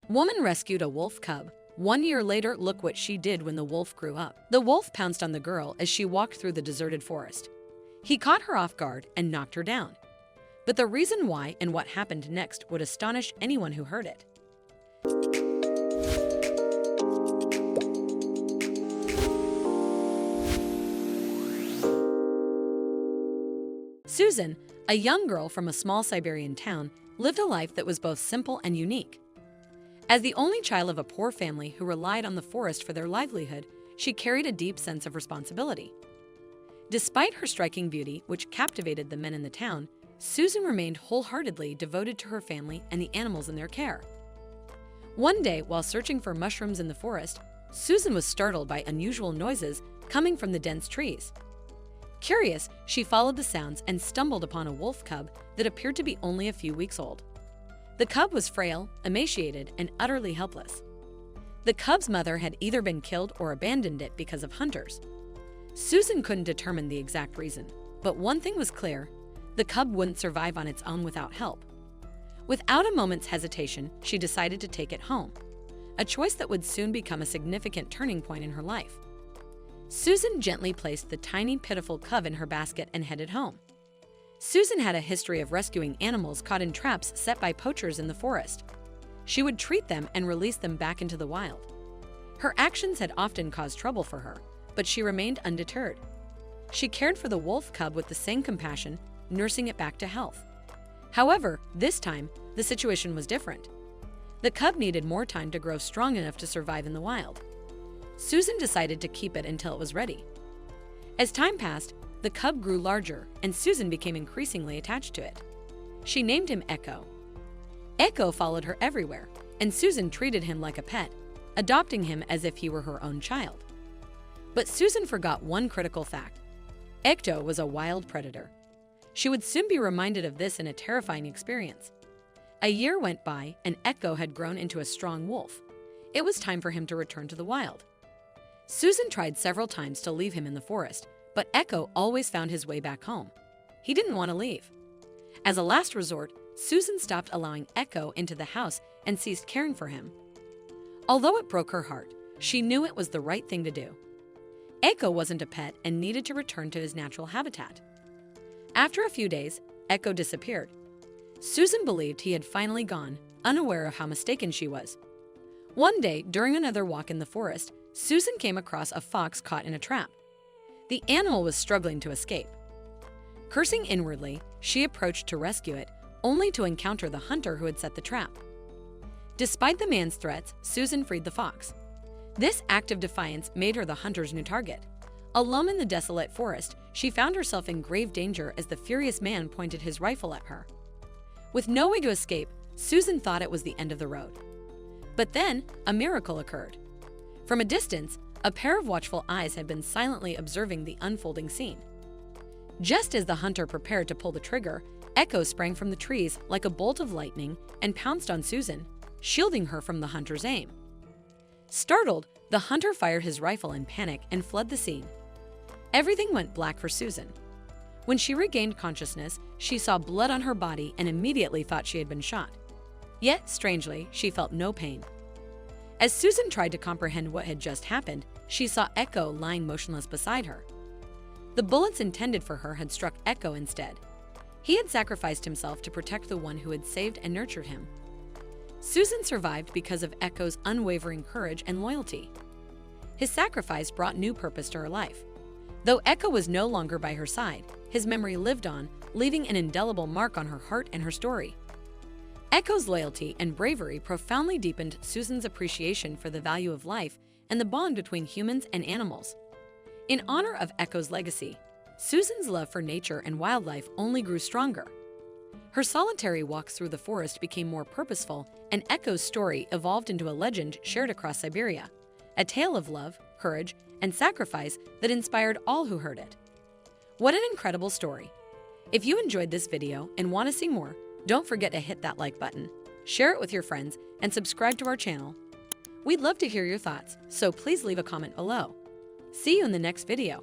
Woman rescued a wolf cub. 1 year later, look what she did when the wolf grew up. The wolf pounced on the girl as she walked through the deserted forest. He caught her off guard and knocked her down. But the reason why and what happened next would astonish anyone who heard it. Susan, a young girl from a small Siberian town, lived a life that was both simple and unique. As the only child of a poor family who relied on the forest for their livelihood, she carried a deep sense of responsibility. Despite her striking beauty, which captivated the men in the town, Susan remained wholeheartedly devoted to her family and the animals in their care. One day, while searching for mushrooms in the forest, Susan was startled by unusual noises coming from the dense trees. Curious, she followed the sounds and stumbled upon a wolf cub that appeared to be only a few weeks old. The cub was frail, emaciated, and utterly helpless. The cub's mother had either been killed or abandoned it because of hunters. Susan couldn't determine the exact reason, but one thing was clear: the cub wouldn't survive on its own without help. Without a moment's hesitation, she decided to take it home, a choice that would soon become a significant turning point in her life. Susan gently placed the tiny, pitiful cub in her basket and headed home. Susan had a history of rescuing animals caught in traps set by poachers in the forest. She would treat them and release them back into the wild. Her actions had often caused trouble for her, but she remained undeterred. She cared for the wolf cub with the same compassion, nursing it back to health. However, this time, the situation was different. The cub needed more time to grow strong enough to survive in the wild. Susan decided to keep it until it was ready. As time passed, the cub grew larger, and Susan became increasingly attached to it. She named him Ekko. Ekko followed her everywhere, and Susan treated him like a pet, adopting him as if he were her own child. But Susan forgot one critical fact: Ekko was a wild predator. She would soon be reminded of this in a terrifying experience. A year went by, and Ekko had grown into a strong wolf. It was time for him to return to the wild. Susan tried several times to leave him in the forest, but Ekko always found his way back home. He didn't want to leave. As a last resort, Susan stopped allowing Ekko into the house and ceased caring for him. Although it broke her heart, she knew it was the right thing to do. Ekko wasn't a pet and needed to return to his natural habitat. After a few days, Ekko disappeared. Susan believed he had finally gone, unaware of how mistaken she was. One day, during another walk in the forest, Susan came across a fox caught in a trap. The animal was struggling to escape. Cursing inwardly, she approached to rescue it, only to encounter the hunter who had set the trap. Despite the man's threats, Susan freed the fox. This act of defiance made her the hunter's new target. Alone in the desolate forest, she found herself in grave danger as the furious man pointed his rifle at her. With no way to escape, Susan thought it was the end of the road. But then, a miracle occurred. From a distance, a pair of watchful eyes had been silently observing the unfolding scene. Just as the hunter prepared to pull the trigger, Ekko sprang from the trees like a bolt of lightning and pounced on Susan, shielding her from the hunter's aim. Startled, the hunter fired his rifle in panic and fled the scene. Everything went black for Susan. When she regained consciousness, she saw blood on her body and immediately thought she had been shot. Yet, strangely, she felt no pain. As Susan tried to comprehend what had just happened, she saw Ekko lying motionless beside her. The bullets intended for her had struck Ekko instead. He had sacrificed himself to protect the one who had saved and nurtured him. Susan survived because of Ekko's unwavering courage and loyalty. His sacrifice brought new purpose to her life. Though Ekko was no longer by her side, his memory lived on, leaving an indelible mark on her heart and her story. Ekko's loyalty and bravery profoundly deepened Susan's appreciation for the value of life and the bond between humans and animals. In honor of Ekko's legacy, Susan's love for nature and wildlife only grew stronger. Her solitary walks through the forest became more purposeful, and Ekko's story evolved into a legend shared across Siberia, a tale of love, courage, and sacrifice that inspired all who heard it. What an incredible story! If you enjoyed this video and want to see more, don't forget to hit that like button, share it with your friends, and subscribe to our channel. We'd love to hear your thoughts, so please leave a comment below. See you in the next video.